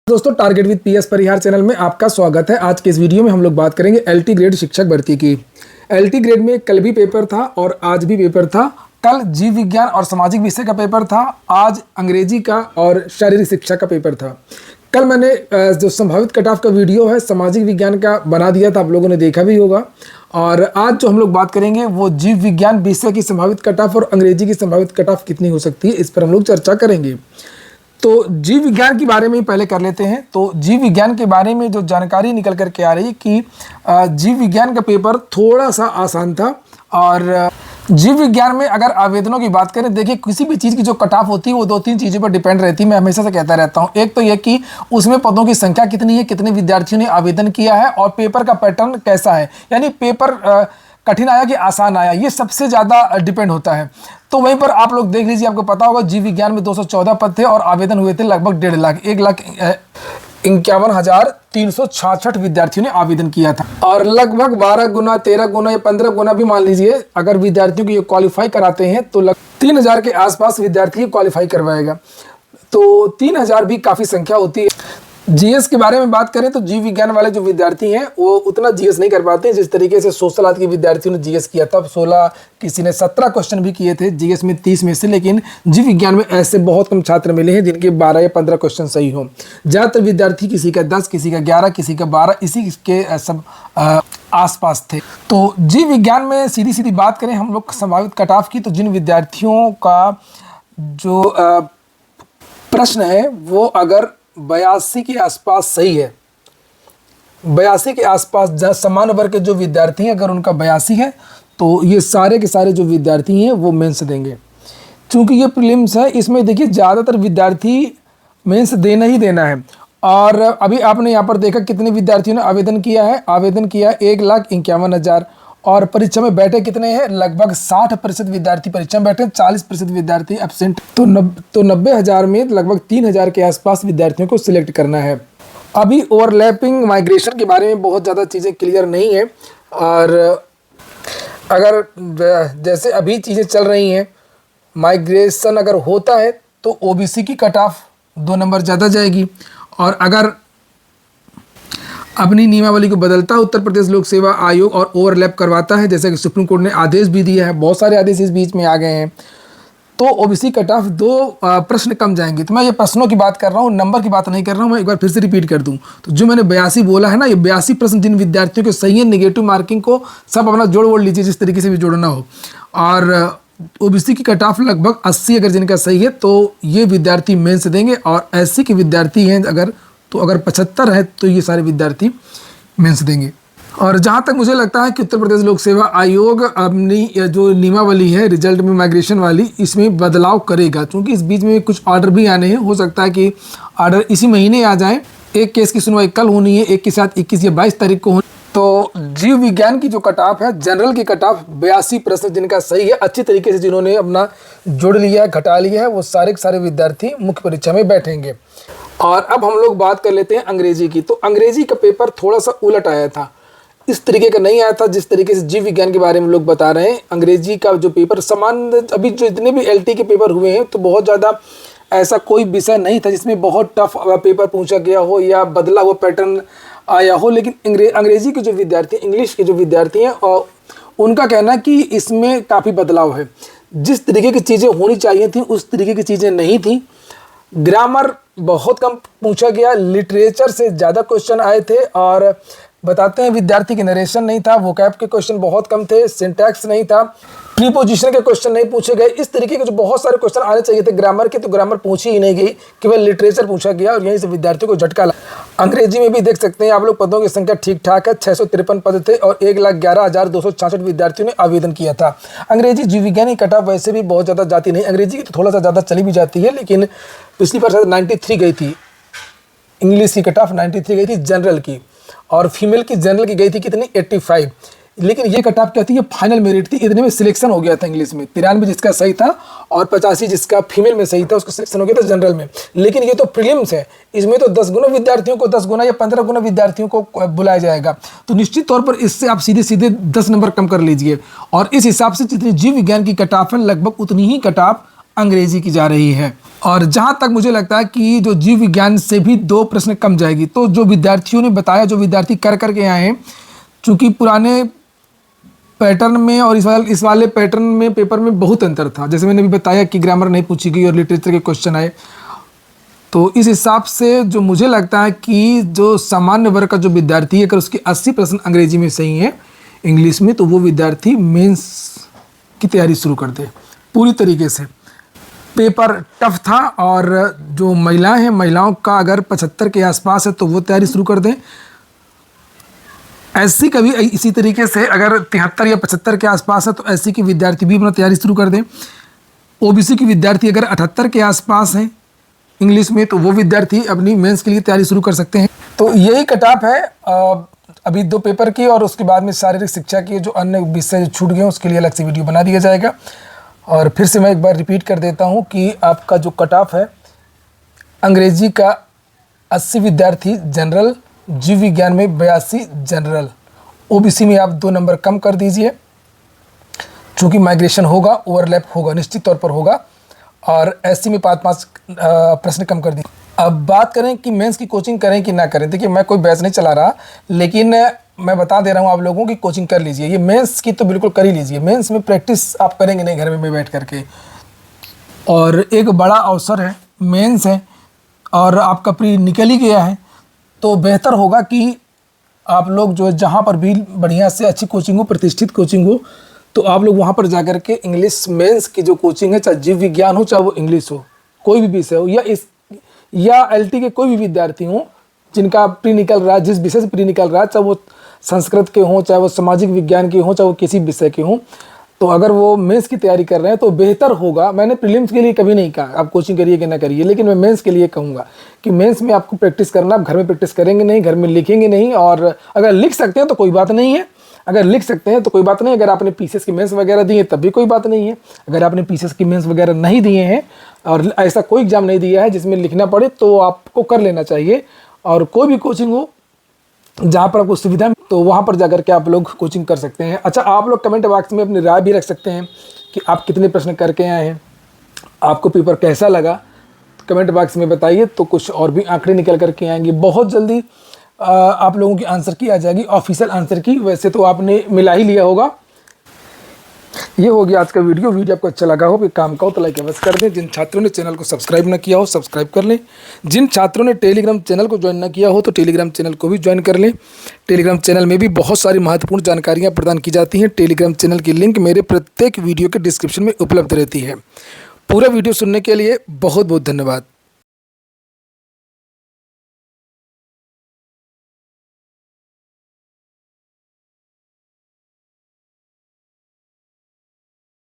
दोस्तों, target with PS Parihar channel में आपका स्वागत है। आज के इस वीडियो में हम लोग बात करेंगे एलटी ग्रेड शिक्षक भर्ती की। एलटी ग्रेड में कल भी पेपर था और आज भी पेपर था। कल जीव विज्ञान और सामाजिक विषय का पेपर था, आज अंग्रेजी का और शारीरिक शिक्षा का पेपर था। कल मैंने जो संभावित कट ऑफ का वीडियो है सामाजिक विज्ञान का बना दिया था, आप लोगों ने देखा भी होगा। और आज जो हम लोग बात करेंगे वो जीव विज्ञान विषय की संभावित कट ऑफ और अंग्रेजी की संभावित कट ऑफ कितनी हो सकती है, इस पर हम लोग चर्चा करेंगे। तो जीव विज्ञान के बारे में पहले कर लेते हैं। तो जीव विज्ञान के बारे में जो जानकारी निकल करके आ रही है कि जीव विज्ञान का पेपर थोड़ा सा आसान था। और जीव विज्ञान में अगर आवेदनों की बात करें, देखिए किसी भी चीज़ की जो कट ऑफ होती है वो दो तीन चीज़ों पर डिपेंड रहती है। मैं हमेशा से कहता रहता हूँ, एक तो ये कि उसमें पदों की संख्या कितनी है, कितने विद्यार्थियों ने आवेदन किया है और पेपर का पैटर्न कैसा है, यानी पेपर कठिन आया कि आसान आया, ये सबसे ज़्यादा डिपेंड होता है। तो वहीं पर आप लोग देख लीजिए, आपको पता होगा जीव विज्ञान में 214 पद थे और आवेदन हुए थे लगभग 1,51,366 विद्यार्थियों ने आवेदन किया था। और लगभग 12 गुना 13 गुना या 15 गुना भी मान लीजिए, अगर विद्यार्थियों को ये क्वालिफाई कराते हैं तो 3,000 के आसपास विद्यार्थी क्वालिफाई करवाएगा। तो 3,000 भी काफ़ी संख्या होती है। जीएस के बारे में बात करें तो जीव विज्ञान वाले जो विद्यार्थी हैं वो उतना जीएस नहीं कर पाते हैं जिस तरीके से सोशल आर्ट के विद्यार्थियों ने जीएस किया था। 16 किसी ने 17 क्वेश्चन भी किए थे जीएस में 30 में से, लेकिन जीव विज्ञान में ऐसे बहुत कम छात्र मिले हैं जिनके 12 या 15 क्वेश्चन सही हों। ज़्यादातर विद्यार्थी किसी का 10, किसी का 11, किसी का 12, इसी के सब आसपास थे। तो जीव विज्ञान में सीधी सीधी बात करें हम लोग संभावित कट ऑफ की, तो जिन विद्यार्थियों का जो प्रश्न है वो अगर 82 के आसपास सही है, 82 के आसपास समान वर्ग के जो विद्यार्थी हैं अगर उनका 82 है तो ये सारे के सारे जो विद्यार्थी हैं वो मेंस देंगे। चूंकि ये प्रीलिम्स है, इसमें देखिए ज़्यादातर विद्यार्थी मेंस देना ही देना है। और अभी आपने यहाँ पर देखा कितने विद्यार्थियों ने आवेदन किया है, आवेदन किया 1,51,000 और परीक्षा में बैठे कितने हैं, लगभग 60% विद्यार्थी परीक्षा में बैठे, 40% विद्यार्थी एब्सेंट। तो 90,000 में लगभग 3,000 के आसपास विद्यार्थियों को सिलेक्ट करना है। अभी ओवरलैपिंग माइग्रेशन के बारे में बहुत ज़्यादा चीज़ें क्लियर नहीं है। और अगर जैसे अभी चीज़ें चल रही हैं, माइग्रेशन अगर होता है तो ओबीसी की कट ऑफ 2 नंबर ज़्यादा जाएगी। और अगर अपनी नियमावली को बदलता है उत्तर प्रदेश लोक सेवा आयोग और ओवरलैप करवाता है, जैसे कि सुप्रीम कोर्ट ने आदेश भी दिया है, बहुत सारे आदेश इस बीच में आ गए हैं, तो ओबीसी कट ऑफ 2 प्रश्न कम जाएंगे। तो मैं ये प्रश्नों की बात कर रहा हूँ, नंबर की बात नहीं कर रहा हूँ। मैं एक बार फिर से रिपीट कर दूँ तो जो मैंने 82 बोला है ना, ये 82 प्रश्न जिन विद्यार्थियों के सही है, निगेटिव मार्किंग को सब अपना जोड़ वोड़ लीजिए जिस तरीके से भी जोड़ना हो। और ओबीसी की कट ऑफ लगभग 80 अगर जिनका सही है तो ये विद्यार्थी मेंस देंगे। और एससी के विद्यार्थी हैं अगर 75 है तो ये सारे विद्यार्थी मेंस देंगे। और जहाँ तक मुझे लगता है कि उत्तर प्रदेश लोक सेवा आयोग अपनी जो नियमावली है रिजल्ट में माइग्रेशन वाली, इसमें बदलाव करेगा, क्योंकि इस बीच में कुछ ऑर्डर भी आने हैं। हो सकता है कि ऑर्डर इसी महीने आ जाएं। एक केस की सुनवाई कल होनी है, एक के साथ 21 या 22 तारीख को होनी। तो जीव विज्ञान की जो कट ऑफ है, जनरल की कट ऑफ 82 प्रश्न जिनका सही है, अच्छी तरीके से जिन्होंने अपना जोड़ लिया है, घटा लिया है, वो सारे के सारे विद्यार्थी मुख्य परीक्षा में बैठेंगे। और अब हम लोग बात कर लेते हैं अंग्रेजी की। तो अंग्रेजी का पेपर थोड़ा सा उलट आया था, इस तरीके का नहीं आया था जिस तरीके से जीव विज्ञान के बारे में लोग बता रहे हैं। अंग्रेजी का जो पेपर समान, अभी जो इतने भी एलटी के पेपर हुए हैं तो बहुत ज़्यादा ऐसा कोई विषय नहीं था जिसमें बहुत टफ पेपर पूछा गया हो या बदला हुआ पैटर्न आया हो। लेकिन अंग्रेजी के जो विद्यार्थी, इंग्लिश के जो विद्यार्थी हैं, और उनका कहना है कि इसमें काफ़ी बदलाव है। जिस तरीके की चीज़ें होनी चाहिए थी उस तरीके की चीज़ें नहीं थी। ग्रामर बहुत कम पूछा गया, लिटरेचर से ज़्यादा क्वेश्चन आए थे। और बताते हैं विद्यार्थी के नरेशन नहीं था, वोकैब के क्वेश्चन बहुत कम थे, सिंटैक्स नहीं था, प्रीपोजिशन के क्वेश्चन नहीं पूछे गए। इस तरीके के जो बहुत सारे क्वेश्चन आने चाहिए थे ग्रामर के, तो ग्रामर पूछी ही नहीं गई, केवल लिटरेचर पूछा गया और यहीं से विद्यार्थियों को झटका लगा। अंग्रेजी में भी देख सकते हैं आप लोग, पदों की संख्या ठीक ठाक है, 653 पद थे और 1,11,266 विद्यार्थियों ने आवेदन किया था। अंग्रेजी जीव विज्ञान की कट ऑफ वैसे भी बहुत ज़्यादा जाती नहीं, अंग्रेजी की तो थोड़ा सा ज़्यादा चली भी जाती है, लेकिन पिछली बार 93 गई थी। इंग्लिश की कट ऑफ 93 गई थी जनरल की, और फीमेल की जनरल की गई थी कितनी, 85। लेकिन ये कट ऑफ क्या थी, ये फाइनल मेरिट थी, इतने में सिलेक्शन हो गया था इंग्लिश में। 93 जिसका सही था और 85 जिसका फीमेल में सही था उसका सिलेक्शन हो गया था जनरल में। लेकिन ये तो प्रीलिम्स है, इसमें तो 10 गुना विद्यार्थियों को, 10 गुना या 15 गुना विद्यार्थियों को बुलाया जाएगा। तो निश्चित तौर पर इससे आप सीधे सीधे 10 नंबर कम कर लीजिए। और इस हिसाब से जितनी जीव विज्ञान की कट ऑफ है लगभग उतनी ही कट ऑफ अंग्रेजी की जा रही है। और जहाँ तक मुझे लगता है कि जो जीव विज्ञान से भी 2 प्रश्न कम जाएगी। तो जो विद्यार्थियों ने बताया, जो विद्यार्थी कर के आए हैं, चूँकि पुराने पैटर्न में और इस वाले पैटर्न में पेपर में बहुत अंतर था। जैसे मैंने भी बताया कि ग्रामर नहीं पूछी गई और लिटरेचर के क्वेश्चन आए। तो इस हिसाब से जो मुझे लगता है कि जो सामान्य वर्ग का जो विद्यार्थी है, अगर उसके 80 प्रश्न अंग्रेजी में सही है, इंग्लिश में, तो वो विद्यार्थी मेंस की तैयारी शुरू कर दे पूरी तरीके से। पेपर टफ था और जो महिलाएं हैं, महिलाओं का अगर 75 के आसपास है तो वो तैयारी शुरू कर दें। एससी का भी इसी तरीके से अगर 73 या 75 के आसपास है तो एससी की विद्यार्थी भी अपना तैयारी शुरू कर दें। ओबीसी की विद्यार्थी अगर 78 के आसपास हैं इंग्लिश में, तो वो विद्यार्थी अपनी मेंस के लिए तैयारी शुरू कर सकते हैं। तो यही कट ऑफ है अभी 2 पेपर की, और उसके बाद में शारीरिक शिक्षा के जो अन्य विषय छूट गए उसके लिए अलग से वीडियो बना दिया जाएगा। और फिर से मैं एक बार रिपीट कर देता हूँ कि आपका जो कट ऑफ है, अंग्रेजी का 80 विद्यार्थी जनरल, जीव विज्ञान में 82 जनरल, ओबीसी में आप 2 नंबर कम कर दीजिए, चूँकि माइग्रेशन होगा, ओवरलैप होगा, निश्चित तौर पर होगा, और एससी में 5 प्रश्न कम कर दीजिए। अब बात करें कि मेंस की कोचिंग करें कि ना करें। देखिए, मैं कोई बैच नहीं चला रहा, लेकिन मैं बता दे रहा हूँ आप लोगों की कोचिंग कर लीजिए। ये मेंस की तो बिल्कुल कर ही लीजिए। मेंस में प्रैक्टिस आप करेंगे नहीं घर में बैठ करके, और एक बड़ा अवसर है, मेंस है, और आपका प्री निकल ही गया है, तो बेहतर होगा कि आप लोग जो जहाँ पर भी बढ़िया से अच्छी कोचिंग हो, प्रतिष्ठित कोचिंग हो, तो आप लोग वहाँ पर जाकर के इंग्लिश मेंस की जो कोचिंग है, चाहे जीव विज्ञान हो, चाहे वो इंग्लिश हो, कोई भी विषय हो, या एलटी के कोई भी विद्यार्थी हों जिनका प्री निकल रहा है, जिस विषय से प्री निकल रहा है, चाहे वो संस्कृत के हों, चाहे वो सामाजिक विज्ञान के हों, चाहे वो किसी विषय के हों, तो अगर वो मेंस की तैयारी कर रहे हैं तो बेहतर होगा। मैंने प्रीलिम्स के लिए कभी नहीं कहा आप कोचिंग करिए कि ना करिए, लेकिन मैं मेंस के लिए कहूँगा कि मेंस में आपको प्रैक्टिस करना। आप घर में प्रैक्टिस करेंगे नहीं, घर में लिखेंगे नहीं, और अगर लिख सकते हैं तो कोई बात नहीं है, अगर लिख सकते हैं तो कोई बात नहीं। अगर आपने पीसीएस की मेंस वगैरह दिए तब भी कोई बात नहीं है। अगर आपने पीसीएस की मेंस वगैरह नहीं दिए हैं और ऐसा कोई एग्जाम नहीं दिया है जिसमें लिखना पड़े, तो आपको कर लेना चाहिए। और कोई भी कोचिंग हो जहाँ पर आपको सुविधा, तो वहाँ पर जाकर के आप लोग कोचिंग कर सकते हैं। अच्छा, आप लोग कमेंट बॉक्स में अपनी राय भी रख सकते हैं कि आप कितने प्रश्न करके आए हैं, आपको पेपर कैसा लगा, कमेंट बॉक्स में बताइए। तो कुछ और भी आंकड़े निकल करके आएंगे बहुत जल्दी। आप लोगों की आंसर की आ जाएगी, ऑफिशियल आंसर की। वैसे तो आपने मिला ही लिया होगा। ये हो गया आज का वीडियो। आपको अच्छा लगा हो, काम का हो तो लाइक अवश्य कर दें। जिन छात्रों ने चैनल को सब्सक्राइब ना किया हो, सब्सक्राइब कर लें। जिन छात्रों ने टेलीग्राम चैनल को ज्वाइन ना किया हो तो टेलीग्राम चैनल को भी ज्वाइन कर लें। टेलीग्राम चैनल में भी बहुत सारी महत्वपूर्ण जानकारियाँ प्रदान की जाती हैं। टेलीग्राम चैनल की लिंक मेरे प्रत्येक वीडियो के डिस्क्रिप्शन में उपलब्ध रहती है। पूरा वीडियो सुनने के लिए बहुत बहुत धन्यवाद।